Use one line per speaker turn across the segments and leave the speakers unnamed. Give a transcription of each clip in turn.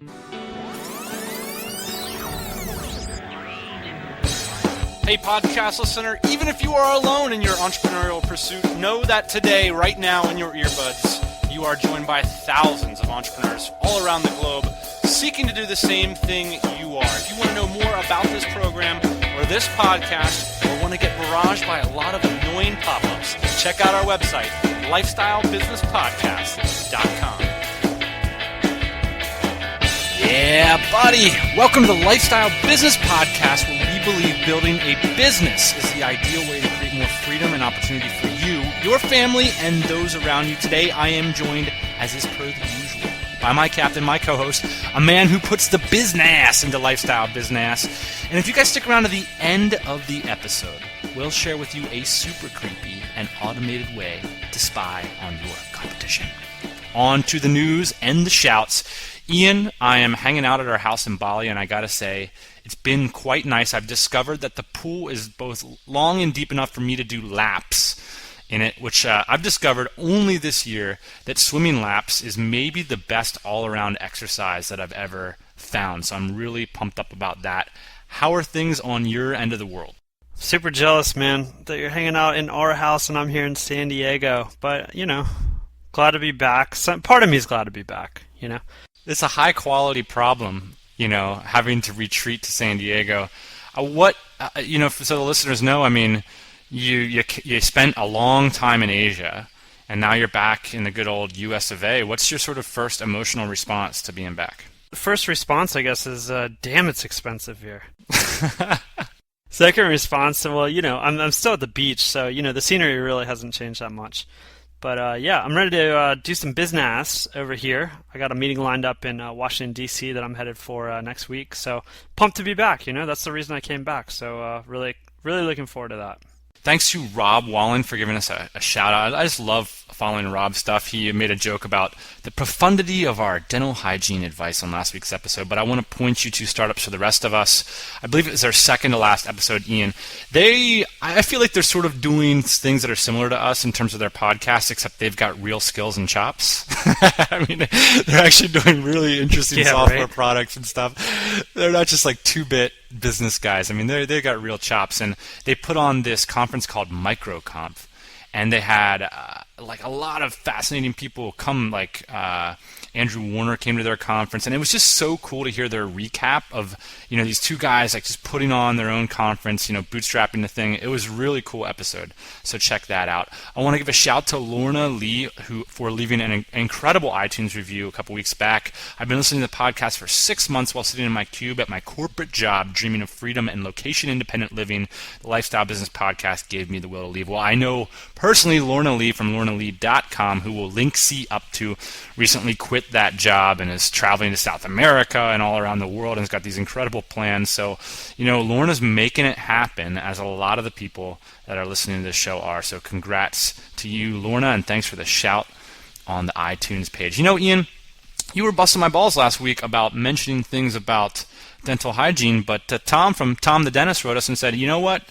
Hey, podcast listener, even if you are alone in your entrepreneurial pursuit, know that today, right now in your earbuds, you are joined by thousands of entrepreneurs all around the globe seeking to do the same thing you are. If you want to know more about this program or this podcast, or want to get barraged by a lot of annoying pop-ups, check out our website, lifestylebusinesspodcast.com. Yeah, buddy. Welcome to the Lifestyle Business Podcast, where we believe building a business is the ideal way to create more freedom and opportunity for you, your family, and those around you. Today, I am joined, as is per the usual, by my captain, my co-host, a man who puts the business into lifestyle business. And if you guys stick around to the end of the episode, we'll share with you a super creepy and automated way to spy on your competition. On to the news and the shouts. Ian, I am hanging out at our house in Bali, and I gotta say, it's been quite nice. I've discovered that the pool is both long and deep enough for me to do laps in it, which I've discovered only this year that swimming laps is maybe the best all-around exercise that I've ever found. So I'm really pumped up about that. How are things on your end of the world?
Super jealous, man, that you're hanging out in our house and I'm here in San Diego. But, glad to be back. Part of me is glad to be back,
It's a high-quality problem, having to retreat to San Diego. So the listeners know, you spent a long time in Asia, and now you're back in the good old U.S. of A. What's your sort of first emotional response to being back?
The first response, I guess, is, damn, it's expensive here. Second response, well, I'm still at the beach, so, the scenery really hasn't changed that much. But, I'm ready to do some business over here. I got a meeting lined up in Washington, D.C. that I'm headed for next week. So pumped to be back. That's the reason I came back. So really, really looking forward to that.
Thanks to Rob Wallen for giving us a shout-out. I just love following Rob's stuff. He made a joke about the profundity of our dental hygiene advice on last week's episode, but I want to point you to Startups for the Rest of Us. I believe it was their second to last episode, Ian. I feel like they're sort of doing things that are similar to us in terms of their podcast, except they've got real skills and chops. They're actually doing really interesting software products and stuff. They're not just like 2-bit business guys. They got real chops, and they put on this conference called MicroConf, and they had a lot of fascinating people come. Andrew Warner came to their conference, and it was just so cool to hear their recap of these two guys just putting on their own conference, bootstrapping the thing. It was a really cool episode, so check that out. I want to give a shout to Lorna Lee for leaving an incredible iTunes review a couple weeks back. I've been listening to the podcast for 6 months while sitting in my cube at my corporate job, dreaming of freedom and location-independent living. The Lifestyle Business Podcast gave me the will to leave. Well, I know personally Lorna Lee from lornalee.com, who will link C up to, recently quit that job and is traveling to South America and all around the world and has got these incredible plans. So, Lorna's making it happen, as a lot of the people that are listening to this show are. So congrats to you, Lorna, and thanks for the shout on the iTunes page. Ian, you were busting my balls last week about mentioning things about dental hygiene, but Tom from Tom the Dentist wrote us and said, you know what?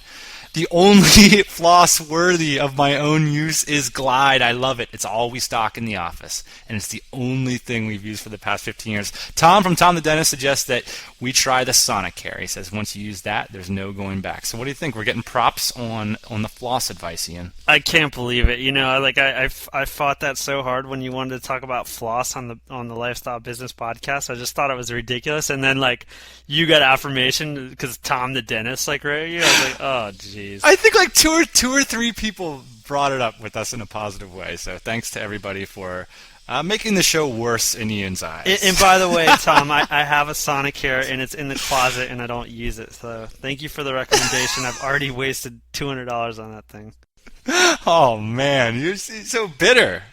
The only floss worthy of my own use is Glide. I love it. It's all we stock in the office, and it's the only thing we've used for the past 15 years. Tom from Tom the Dentist suggests that we try the Sonicare. He says once you use that, there's no going back. So what do you think? We're getting props on the floss advice, Ian.
I can't believe it. I fought that so hard when you wanted to talk about floss on the Lifestyle Business Podcast. I just thought it was ridiculous, and then you got affirmation because Tom the Dentist right here. I was like, oh, geez.
I think two or three people brought it up with us in a positive way. So thanks to everybody for making the show worse in Ian's eyes.
And by the way, Tom, I have a Sonicare, and it's in the closet, and I don't use it. So thank you for the recommendation. I've already wasted $200 on that thing.
Oh, man. You're so bitter.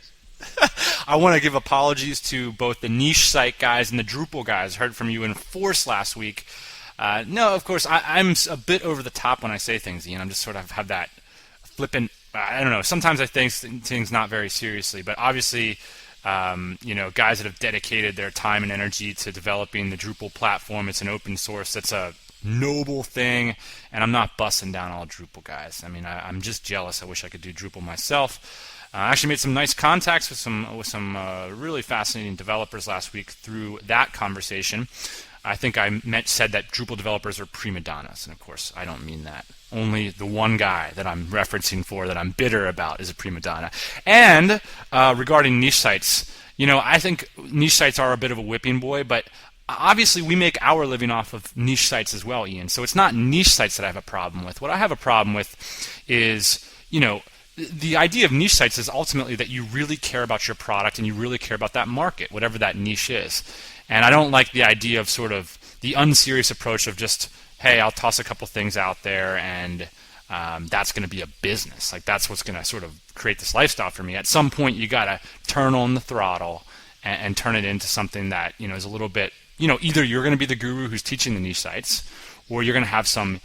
I want to give apologies to both the niche site guys and the Drupal guys. Heard from you in force last week. No, of course, I'm a bit over the top when I say things, Ian. I'm just sort of have that flippant, I don't know, sometimes I think things not very seriously, but obviously, guys that have dedicated their time and energy to developing the Drupal platform, it's an open source, that's a noble thing, and I'm not busting down all Drupal guys. I'm just jealous. I wish I could do Drupal myself. I actually made some nice contacts with some really fascinating developers last week through that conversation. I think I said that Drupal developers are prima donnas, and of course I don't mean that. Only the one guy that I'm referencing for that I'm bitter about is a prima donna. And regarding niche sites, I think niche sites are a bit of a whipping boy, but obviously we make our living off of niche sites as well, Ian. So it's not niche sites that I have a problem with. What I have a problem with is, the idea of niche sites is ultimately that you really care about your product and you really care about that market, whatever that niche is. And I don't like the idea of sort of the unserious approach of just, hey, I'll toss a couple things out there and that's going to be a business. Like that's what's going to sort of create this lifestyle for me. At some point, you got to turn on the throttle and turn it into something that is a little bit. Either you're going to be the guru who's teaching the niche sites, or you're going to have some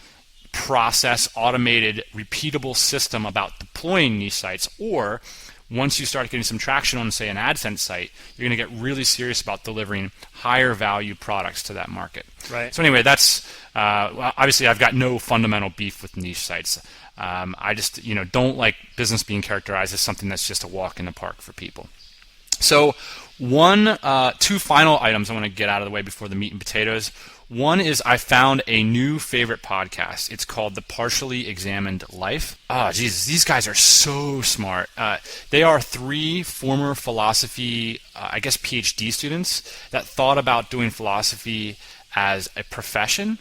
process, automated, repeatable system about deploying niche sites, or once you start getting some traction on, say, an AdSense site, you're going to get really serious about delivering higher value products to that market.
Right.
So anyway, that's obviously I've got no fundamental beef with niche sites. I just don't like business being characterized as something that's just a walk in the park for people. So two final items I want to get out of the way before the meat and potatoes. One is I found a new favorite podcast. It's called The Partially Examined Life. Oh, Jesus, these guys are so smart. They are 3 former philosophy, PhD students that thought about doing philosophy as a profession,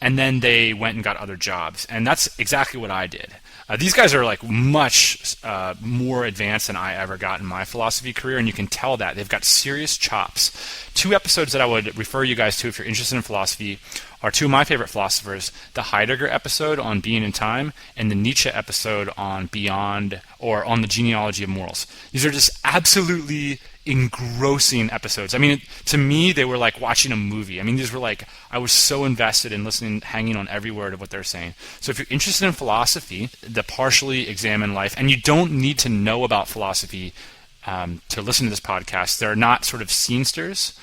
and then they went and got other jobs. And that's exactly what I did. These guys are like much more advanced than I ever got in my philosophy career, and you can tell that. They've got serious chops. 2 episodes that I would refer you guys to if you're interested in philosophy are 2 of my favorite philosophers, the Heidegger episode on Being and Time and the Nietzsche episode on Beyond, or on the Genealogy of Morals. These are just absolutely engrossing episodes. I mean, to me, they were like watching a movie. I mean, these were like, I was so invested in listening, hanging on every word of what they're saying. So if you're interested in philosophy, The Partially Examined Life, and you don't need to know about philosophy to listen to this podcast, they're not sort of scenesters.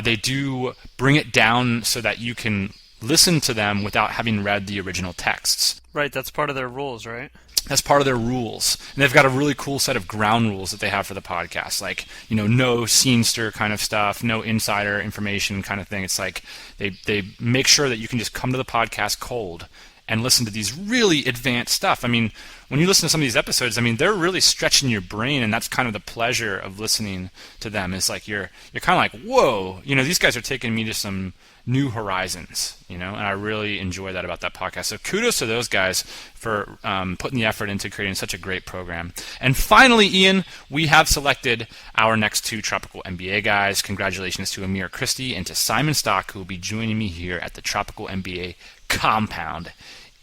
They do bring it down so that you can listen to them without having read the original texts.
Right, that's part of their rules, right?
That's part of their rules. And they've got a really cool set of ground rules that they have for the podcast. Like, no scenester kind of stuff, no insider information kind of thing. It's like they make sure that you can just come to the podcast cold and listen to these really advanced stuff. I mean, when you listen to some of these episodes, I mean, they're really stretching your brain, and that's kind of the pleasure of listening to them. It's like you're kind of like, whoa, these guys are taking me to some new horizons, and I really enjoy that about that podcast. So kudos to those guys for putting the effort into creating such a great program. And finally, Ian, we have selected our next 2 Tropical MBA guys. Congratulations to Amir Christie and to Simon Stock, who will be joining me here at the Tropical MBA compound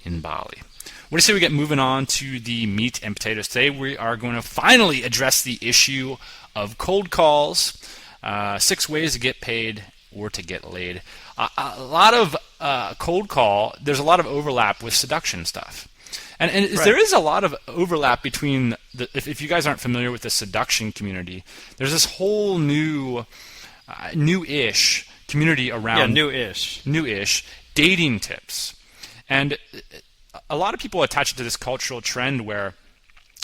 in Bali. What do you say we get moving on to the meat and potatoes? Today we are going to finally address the issue of cold calls, 6 ways to get paid or to get laid. A lot of cold call, there's a lot of overlap with seduction stuff. And right. There is a lot of overlap between, if you guys aren't familiar with the seduction community, there's this whole new, new-ish community around...
Yeah,
new-ish dating tips. And a lot of people attach it to this cultural trend where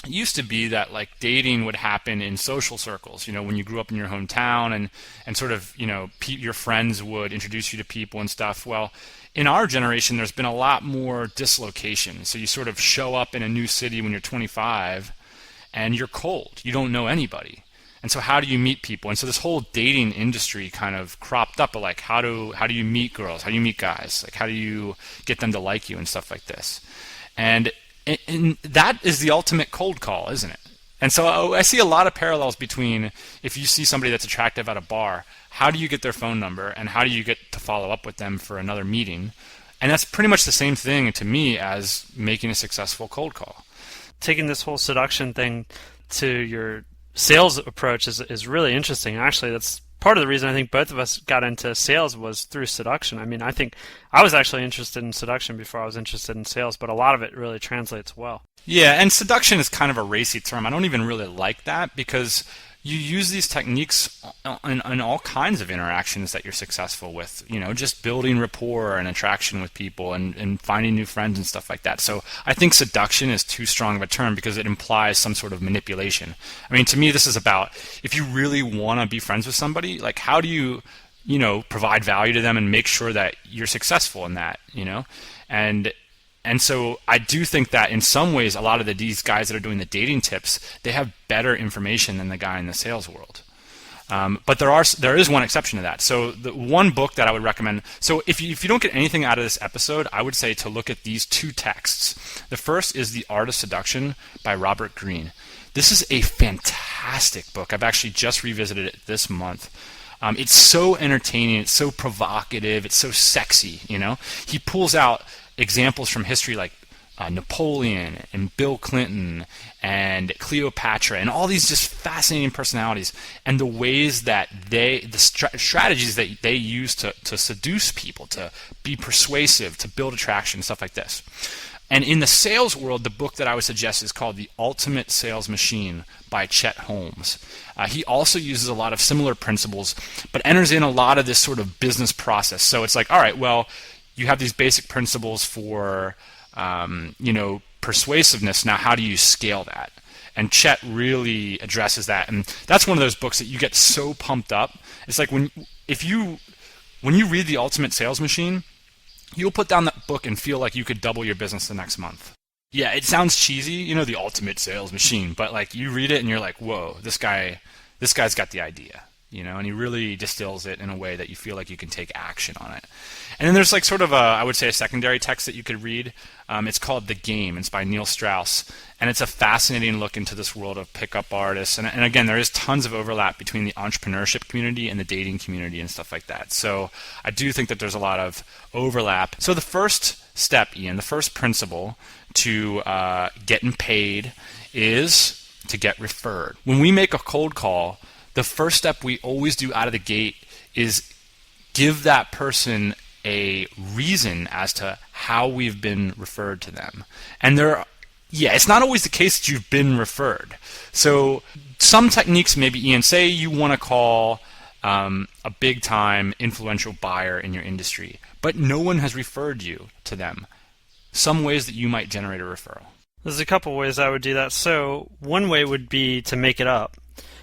it used to be that like dating would happen in social circles, when you grew up in your hometown and sort of, your friends would introduce you to people and stuff. Well, in our generation, there's been a lot more dislocation. So you sort of show up in a new city when you're 25 and you're cold. You don't know anybody. And so how do you meet people? And so this whole dating industry kind of cropped up, like how do you meet girls? How do you meet guys? Like how do you get them to like you and stuff like this? And that is the ultimate cold call, isn't it? And so I see a lot of parallels between if you see somebody that's attractive at a bar, how do you get their phone number and how do you get to follow up with them for another meeting? And that's pretty much the same thing to me as making a successful cold call.
Taking this whole seduction thing to your sales approach is really interesting. Actually, that's part of the reason I think both of us got into sales was through seduction. I mean, I think I was actually interested in seduction before I was interested in sales, but a lot of it really translates well.
Yeah, and seduction is kind of a racy term. I don't even really like that because, you use these techniques in all kinds of interactions that you're successful with, just building rapport and attraction with people and finding new friends and stuff like that. So I think seduction is too strong of a term because it implies some sort of manipulation. I mean, to me, this is about if you really want to be friends with somebody, like how do you, provide value to them and make sure that you're successful in that, And so I do think that in some ways, a lot of these guys that are doing the dating tips, they have better information than the guy in the sales world. But there is one exception to that. So the one book that I would recommend. So if you don't get anything out of this episode, I would say to look at these two texts. The first is The Art of Seduction by Robert Greene. This is a fantastic book. I've actually just revisited it this month. It's so entertaining. It's so provocative. It's so sexy. He pulls out examples from history like Napoleon and Bill Clinton and Cleopatra and all these just fascinating personalities and the ways that the strategies that they use to seduce people, to be persuasive, to build attraction, stuff like this. And in the sales world, the book that I would suggest is called The Ultimate Sales Machine by Chet Holmes. He also uses a lot of similar principles, but enters in a lot of this sort of business process. So it's like, all right, well, you have these basic principles for, persuasiveness. Now, how do you scale that? And Chet really addresses that. And that's one of those books that you get so pumped up. It's like when you read The Ultimate Sales Machine, you'll put down that book and feel like you could double your business the next month. Yeah, it sounds cheesy, The Ultimate Sales Machine, but like you read it and you're like, whoa, this guy's got the idea. And he really distills it in a way that you feel like you can take action on it. And then there's like sort of I would say a secondary text that you could read. It's called The Game. It's by Neil Strauss. And it's a fascinating look into this world of pickup artists. And again, there is tons of overlap between the entrepreneurship community and the dating community and stuff like that. So I do think that there's a lot of overlap. So the first step, Ian, the first principle to getting paid is to get referred. When we make a cold call, the first step we always do out of the gate is give that person a reason as to how we've been referred to them. And it's not always the case that you've been referred. So some techniques, maybe, Ian, say you want to call a big-time influential buyer in your industry, but no one has referred you to them. Some ways that you might generate a referral.
There's a couple ways I would do that. So one way would be to make it up.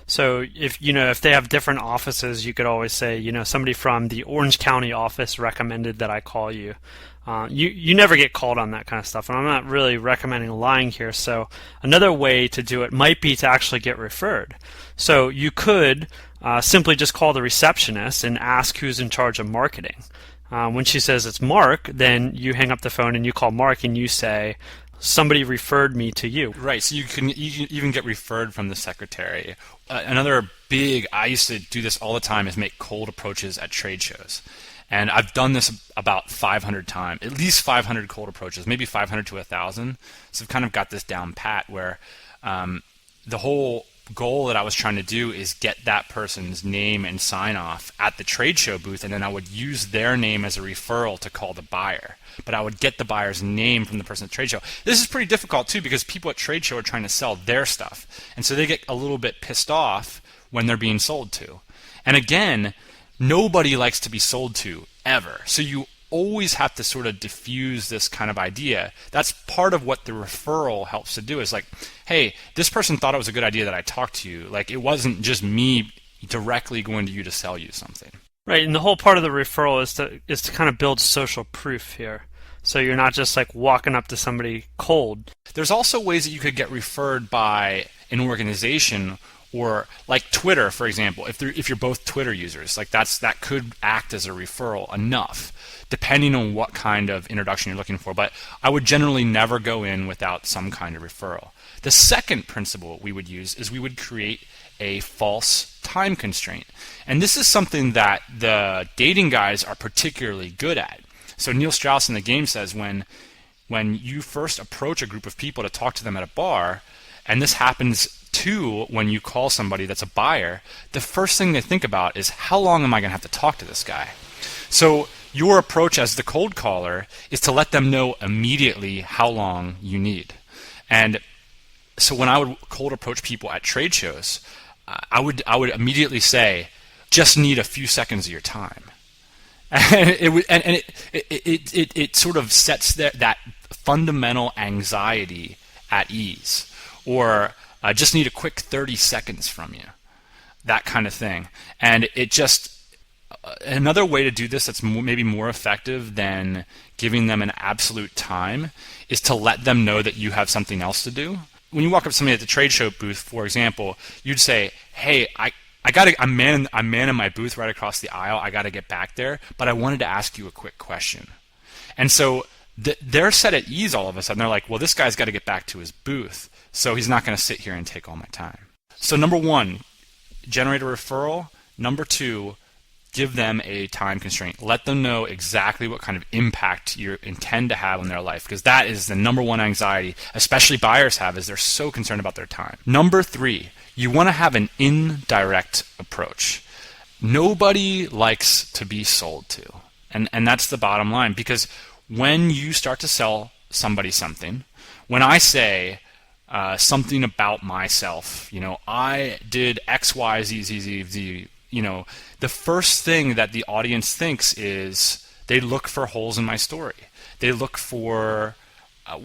So if they have different offices, you could always say, somebody from the Orange County office recommended that I call you. You never get called on that kind of stuff, and I'm not really recommending lying here. So another way to do it might be to actually get referred. So you could simply just call the receptionist and ask who's in charge of marketing. When she says it's Mark, then you hang up the phone and you call Mark and you say, somebody referred me to you.
Right, so you can even get referred from the secretary. I used to do this all the time, is make cold approaches at trade shows. And I've done this about 500 times, at least 500 cold approaches, maybe 500 to 1,000. So I've kind of got this down pat where the whole goal that I was trying to do is get that person's name and sign off at the trade show booth, and then I would use their name as a referral to call the buyer. But I would get the buyer's name from the person at the trade show. This is pretty difficult too because people at trade show are trying to sell their stuff, and so they get a little bit pissed off when they're being sold to. And again, nobody likes to be sold to ever. So you always have to sort of diffuse this kind of idea. That's part of what the referral helps to do, is like, hey, this person thought it was a good idea that I talked to you. Like, it wasn't just me directly going to you to sell you something.
Right, and the whole part of the referral is to kind of build social proof here. So you're not just like walking up to somebody cold.
There's also ways that you could get referred by an organization, or like Twitter, for example. If you're both Twitter users, like that could act as a referral enough, depending on what kind of introduction you're looking for. But I would generally never go in without some kind of referral. The second principle we would use is we would create a false time constraint. And this is something that the dating guys are particularly good at. So Neil Strauss in The Game says when you first approach a group of people to talk to them at a bar, and this happens too when you call somebody that's a buyer, the first thing they think about is, how long am I going to have to talk to this guy? So your approach as the cold caller is to let them know immediately how long you need. And so when I would cold approach people at trade shows, I would immediately say, just need a few seconds of your time. And it sort of sets that fundamental anxiety at ease, or just need a quick 30 seconds from you, that kind of thing. And it just another way to do this that's maybe more effective than giving them an absolute time is to let them know that you have something else to do. When you walk up to somebody at the trade show booth, for example, you'd say, "Hey, I'm manning my booth right across the aisle. I got to get back there, but I wanted to ask you a quick question." And so they're set at ease all of a sudden. They're like, well, this guy's got to get back to his booth, so he's not going to sit here and take all my time. So number one, generate a referral. Number two, give them a time constraint. Let them know exactly what kind of impact you intend to have on their life, because that is the number one anxiety, especially buyers have, is they're so concerned about their time. Number three, you want to have an indirect approach. Nobody likes to be sold to, and that's the bottom line, because when you start to sell somebody something, when I say something about myself, I did X, Y, Z, Z, Z, Z, the first thing that the audience thinks is they look for holes in my story. They look for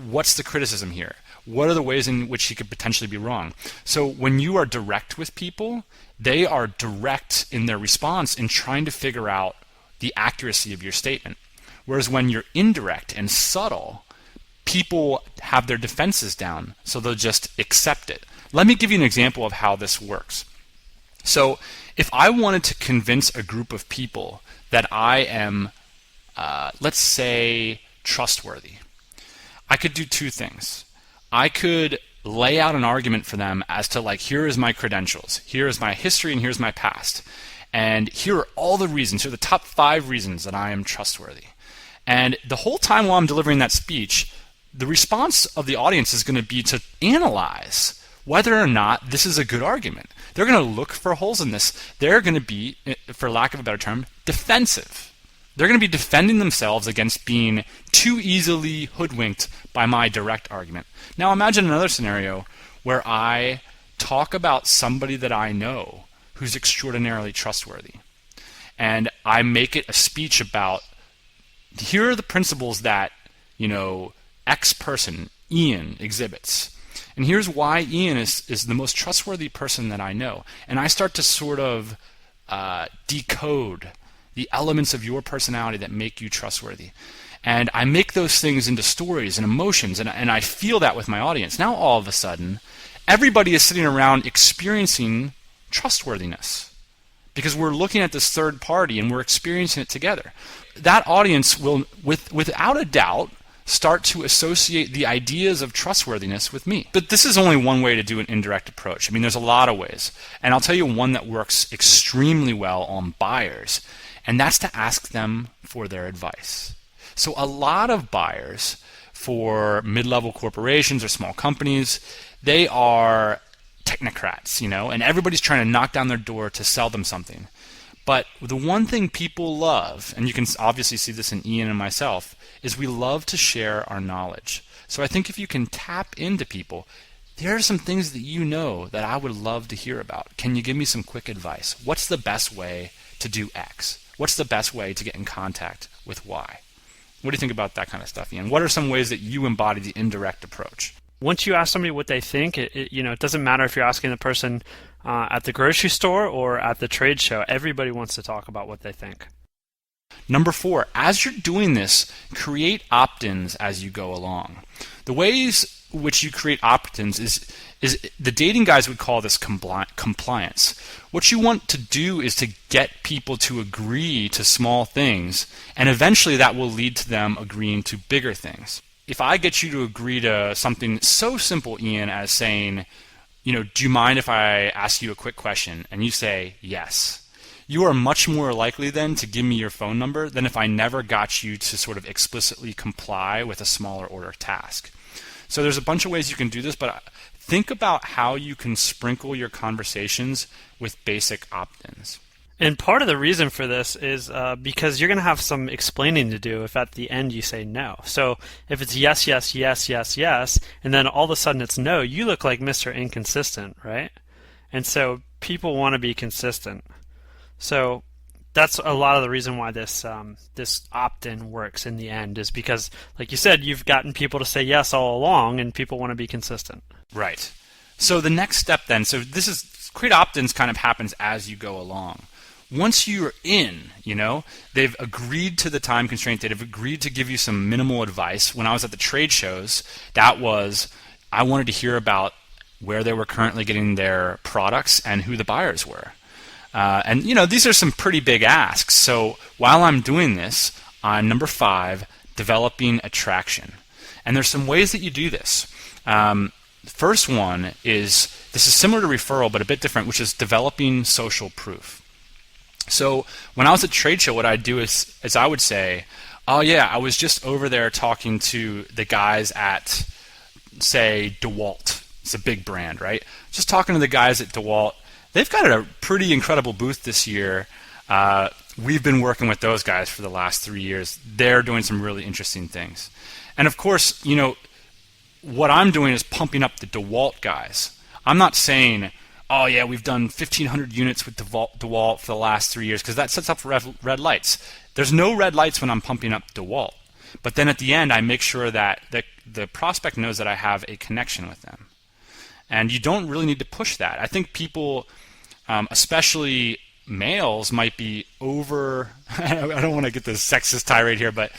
what's the criticism here? What are the ways in which he could potentially be wrong? So when you are direct with people, they are direct in their response in trying to figure out the accuracy of your statement. Whereas when you're indirect and subtle, people have their defenses down, so they'll just accept it. Let me give you an example of how this works. So if I wanted to convince a group of people that I am, let's say, trustworthy, I could do two things. I could lay out an argument for them as to, like, here is my credentials, here is my history, and here's my past. And here are all the reasons, here are the top 5 reasons that I am trustworthy. And the whole time while I'm delivering that speech, the response of the audience is going to be to analyze whether or not this is a good argument. They're going to look for holes in this. They're going to be, for lack of a better term, defensive. They're going to be defending themselves against being too easily hoodwinked by my direct argument. Now imagine another scenario where I talk about somebody that I know who's extraordinarily trustworthy. And I make it a speech about, here are the principles that, X person, Ian, exhibits. And here's why Ian is the most trustworthy person that I know. And I start to sort of decode the elements of your personality that make you trustworthy. And I make those things into stories and emotions, and I feel that with my audience. Now all of a sudden, everybody is sitting around experiencing trustworthiness because we're looking at this third party and we're experiencing it together. That audience will, without a doubt, start to associate the ideas of trustworthiness with me. But this is only one way to do an indirect approach. I mean, there's a lot of ways. And I'll tell you one that works extremely well on buyers, and that's to ask them for their advice. So a lot of buyers for mid-level corporations or small companies, they are technocrats, and everybody's trying to knock down their door to sell them something. But the one thing people love, and you can obviously see this in Ian and myself, is we love to share our knowledge. So I think if you can tap into people, there are some things that you know that I would love to hear about. Can you give me some quick advice? What's the best way to do X? What's the best way to get in contact with Y? What do you think about that kind of stuff, Ian? What are some ways that you embody the indirect approach?
Once you ask somebody what they think, it doesn't matter if you're asking the person at the grocery store or at the trade show. Everybody wants to talk about what they think.
Number 4, as you're doing this, create opt-ins as you go along. The ways which you create opt-ins is the dating guys would call this compliance. What you want to do is to get people to agree to small things, and eventually that will lead to them agreeing to bigger things. If I get you to agree to something so simple, Ian, as saying, do you mind if I ask you a quick question? And you say yes. You are much more likely then to give me your phone number than if I never got you to sort of explicitly comply with a smaller order task. So there's a bunch of ways you can do this, but think about how you can sprinkle your conversations with basic opt-ins.
And part of the reason for this is because you're going to have some explaining to do if at the end you say no. So if it's yes, yes, yes, yes, yes, and then all of a sudden it's no, you look like Mr. Inconsistent, right? And so people want to be consistent. So that's a lot of the reason why this opt-in works in the end, is because, like you said, you've gotten people to say yes all along, and people want to be consistent.
Right. So the next step then, so this is, create opt-ins kind of happens as you go along. Once you're in, they've agreed to the time constraint, they've agreed to give you some minimal advice. When I was at the trade shows, that was, I wanted to hear about where they were currently getting their products and who the buyers were. And these are some pretty big asks. So while I'm doing this, I'm number 5, developing attraction. And there's some ways that you do this. First one is, this is similar to referral, but a bit different, which is developing social proof. So when I was at trade show, what I'd do is I would say, oh yeah, I was just over there talking to the guys at, say, DeWalt. It's a big brand, right? Just talking to the guys at DeWalt. They've got a pretty incredible booth this year. We've been working with those guys for the last 3 years. They're doing some really interesting things. And of course, what I'm doing is pumping up the DeWalt guys. I'm not saying, oh yeah, we've done 1,500 units with DeWalt for the last 3 years, because that sets up red lights. There's no red lights when I'm pumping up DeWalt. But then at the end, I make sure that the prospect knows that I have a connection with them. And you don't really need to push that. I think people, especially males, might be over, I don't want to get this sexist tirade here, but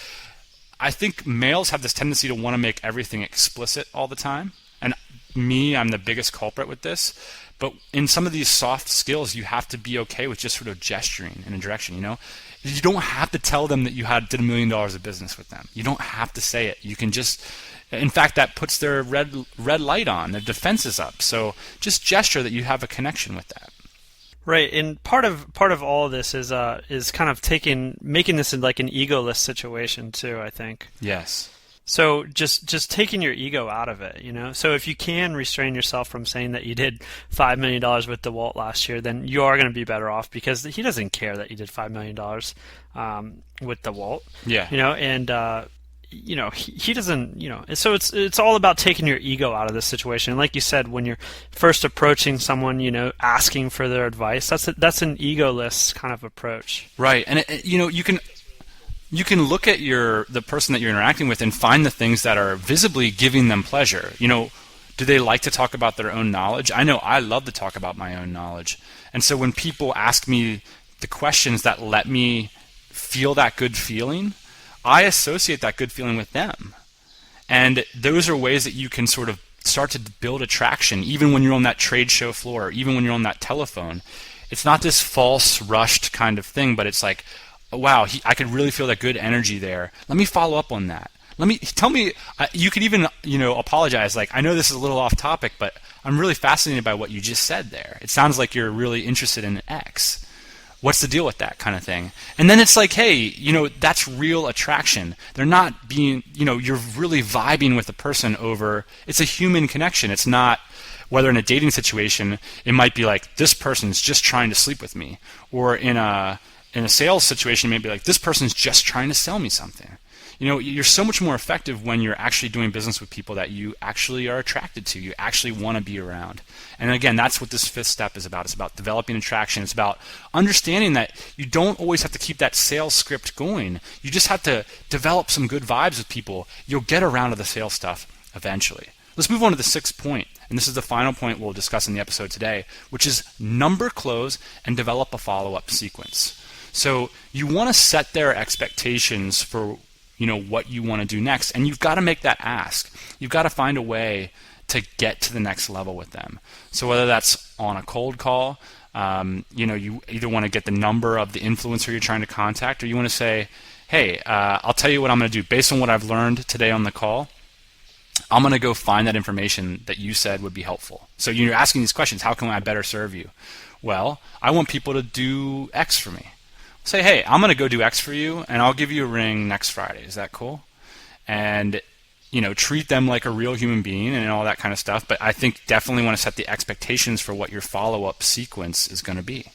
I think males have this tendency to want to make everything explicit all the time. And I'm the biggest culprit with this. But in some of these soft skills, you have to be okay with just sort of gesturing in a direction, You don't have to tell them that you did $1 million of business with them. You don't have to say it. You can just, in fact, that puts their red light on. Their defense is up. So just gesture that you have a connection with that.
Right, and part of all of this is kind of making this in like an egoless situation too, I think.
Yes.
So just taking your ego out of it, So if you can restrain yourself from saying that you did $5 million with DeWalt last year, then you are going to be better off, because he doesn't care that you did $5 million with DeWalt.
Yeah.
And he doesn't, so it's all about taking your ego out of this situation. And like you said, when you're first approaching someone, asking for their advice, that's an egoless kind of approach.
Right. And you can look at the person that you're interacting with and find the things that are visibly giving them pleasure. Do they like to talk about their own knowledge? I know I love to talk about my own knowledge. And so when people ask me the questions that let me feel that good feeling, I associate that good feeling with them. And those are ways that you can sort of start to build attraction, even when you're on that trade show floor, even when you're on that telephone. It's not this false, rushed kind of thing, but it's like, wow, I could really feel that good energy there. Let me follow up on that. Tell me, you could even, apologize. Like, I know this is a little off topic, but I'm really fascinated by what you just said there. It sounds like you're really interested in X. What's the deal with that kind of thing? And then it's like, hey, that's real attraction. They're not being, you're really vibing with the person over, it's a human connection. It's not, whether in a dating situation, it might be like, this person's just trying to sleep with me. Or in a sales situation, maybe like, this person's just trying to sell me something. You're so much more effective when you're actually doing business with people that you actually are attracted to, you actually want to be around. And again, that's what this 5th step is about. It's about developing attraction. It's about understanding that you don't always have to keep that sales script going. You just have to develop some good vibes with people. You'll get around to the sales stuff eventually. Let's move on to the 6th point, and this is the final point we'll discuss in the episode today, which is number close and develop a follow-up sequence. So you want to set their expectations for what you want to do next, and you've got to make that ask. You've got to find a way to get to the next level with them. So whether that's on a cold call, you either want to get the number of the influencer you're trying to contact, or you want to say, hey, I'll tell you what I'm going to do. Based on what I've learned today on the call, I'm going to go find that information that you said would be helpful. So you're asking these questions, how can I better serve you? Well, I want people to do X for me. Say, hey, I'm going to go do X for you, and I'll give you a ring next Friday. Is that cool? And, treat them like a real human being and all that kind of stuff. But I think definitely want to set the expectations for what your follow-up sequence is going to be.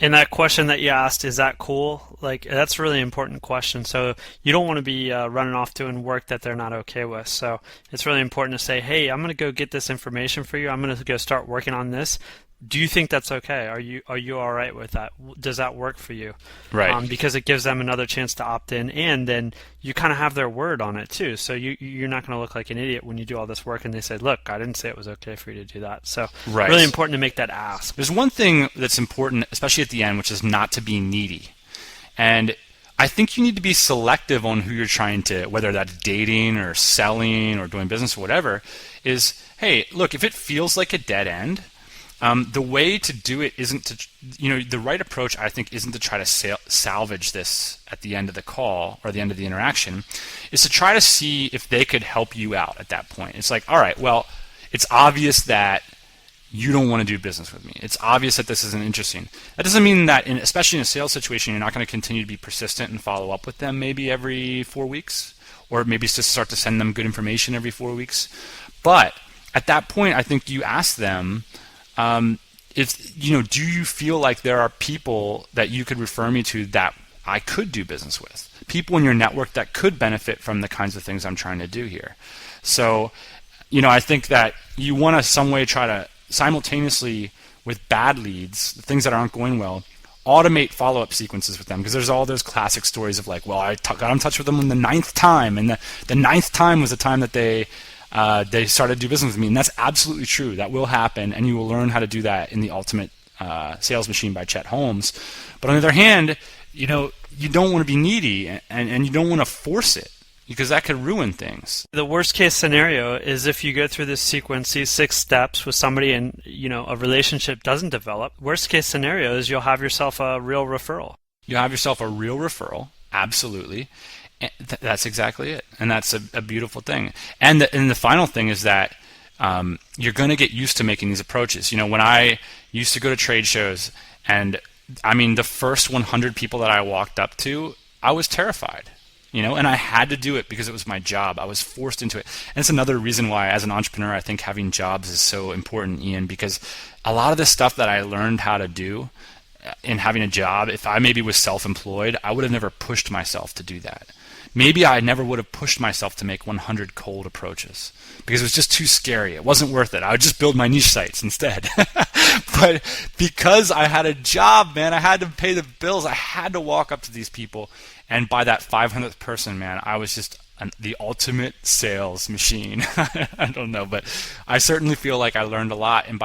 And that question that you asked, is that cool? Like, that's a really important question. So you don't want to be running off doing work that they're not okay with. So it's really important to say, hey, I'm going to go get this information for you. I'm going to go start working on this. do you think that's okay? Are you all right with that? Does that work for you?
Right.
Because it gives them another chance to opt in, and then you kind of have their word on it too. So you're not going to look like an idiot when you do all this work and they say, "Look, I didn't say it was okay for you to do that." So
Right.
really important to make that ask.
There's one thing that's important, especially at the end, which is not to be needy. And I think you need to be selective on who you're trying to, whether that's dating or selling or doing business or whatever, is, hey, look, if it feels like a dead end, the way to do it isn't to, the right approach, I think, isn't to try to salvage this at the end of the call or the end of the interaction. Is to try to see if they could help you out at that point. It's like, all right, well, it's obvious that you don't want to do business with me. It's obvious that this isn't interesting. That doesn't mean that, especially in a sales situation, you're not going to continue to be persistent and follow up with them maybe every 4 weeks, or maybe just start to send them good information every 4 weeks. But at that point, I think you ask them, do you feel like there are people that you could refer me to that I could do business with? People in your network that could benefit from the kinds of things I'm trying to do here. So, I think that you want to some way try to simultaneously, with bad leads, things that aren't going well, automate follow-up sequences with them, because there's all those classic stories of like, well, I got in touch with them on the 9th time, and the 9th time was the time that they started to do business with me, and that's absolutely true. That will happen, and you will learn how to do that in the Ultimate Sales Machine by Chet Holmes. But on the other hand, you don't want to be needy, and you don't want to force it, because that could ruin things.
The worst case scenario is if you go through this sequence, these 6 steps with somebody, and a relationship doesn't develop. Worst case scenario is you'll have yourself a real referral.
You'll have yourself a real referral, absolutely. That's exactly it, and that's a beautiful thing. And the final thing is that you're going to get used to making these approaches. When I used to go to trade shows, and the first 100 people that I walked up to, I was terrified. And I had to do it because it was my job. I was forced into it. And it's another reason why, as an entrepreneur, I think having jobs is so important, Ian, because a lot of the stuff that I learned how to do in having a job, if I maybe was self-employed, I would have never pushed myself to do that. Maybe I never would have pushed myself to make 100 cold approaches because it was just too scary. It wasn't worth it. I would just build my niche sites instead. But because I had a job, man, I had to pay the bills. I had to walk up to these people. And by that 500th person, man, I was just the ultimate sales machine. I don't know, but I certainly feel like I learned a lot. And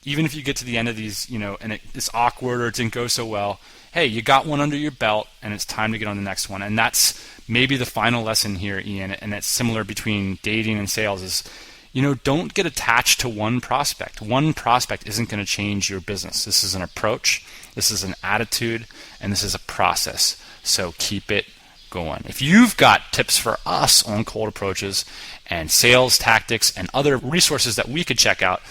even if you get to the end of these, and it's awkward or it didn't go so well, hey, you got one under your belt, and it's time to get on the next one. And that's maybe the final lesson here, Ian, and it's similar between dating and sales is, don't get attached to one prospect. One prospect isn't going to change your business. This is an approach, this is an attitude, and this is a process. So keep it going. If you've got tips for us on cold approaches and sales tactics and other resources that we could check out,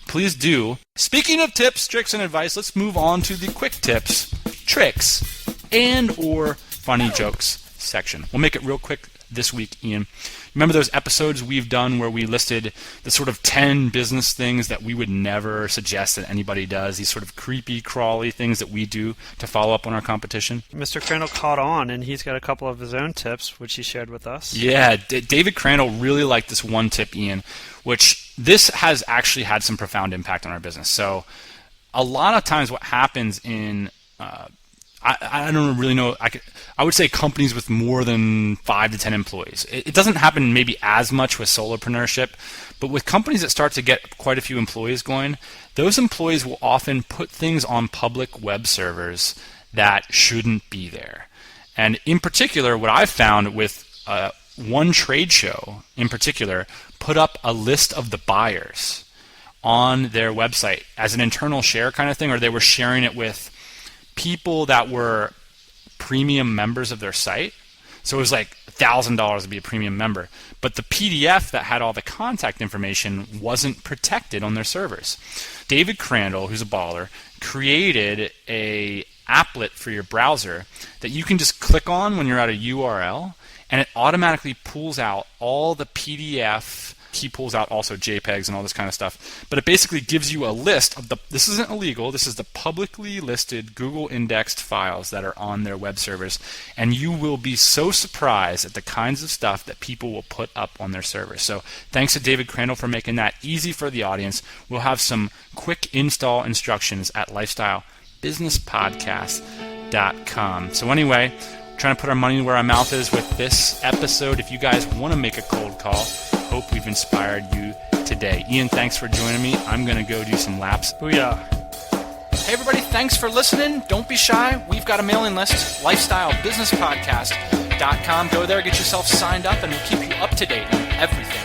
please do. Speaking of tips, tricks, and advice, let's move on to the quick tips, tricks, and or funny jokes section. We'll make it real quick this week, Ian. Remember those episodes we've done where we listed the sort of 10 business things that we would never suggest that anybody does, these sort of creepy, crawly things that we do to follow up on our competition?
Mr. Crandall caught on, and he's got a couple of his own tips, which he shared with us.
Yeah, David Crandall really liked this one tip, Ian, which this has actually had some profound impact on our business. So a lot of times what happens in I don't really know. I would say companies with more than 5 to 10 employees. It doesn't happen maybe as much with solopreneurship, but with companies that start to get quite a few employees going, those employees will often put things on public web servers that shouldn't be there. And in particular, what I've found with one trade show in particular, put up a list of the buyers on their website as an internal share kind of thing, or they were sharing it with people that were premium members of their site. So it was like $1,000 to be a premium member. But the PDF that had all the contact information wasn't protected on their servers. David Crandall, who's a baller, created a applet for your browser that you can just click on when you're at a URL, and it automatically pulls out all the PDF he pulls out also JPEGs and all this kind of stuff. But it basically gives you a list of this isn't illegal, this is the publicly listed Google indexed files that are on their web servers. And you will be so surprised at the kinds of stuff that people will put up on their servers. So thanks to David Crandall for making that easy for the audience. We'll have some quick install instructions at lifestylebusinesspodcast.com. So anyway, trying to put our money where our mouth is with this episode. If you guys want to make a cold call, hope we've inspired you today. Ian, thanks for joining me. I'm going to go do some laps.
Booyah.
Hey everybody, thanks for listening. Don't be shy. We've got a mailing list, lifestylebusinesspodcast.com. Go there, get yourself signed up, and we'll keep you up to date on everything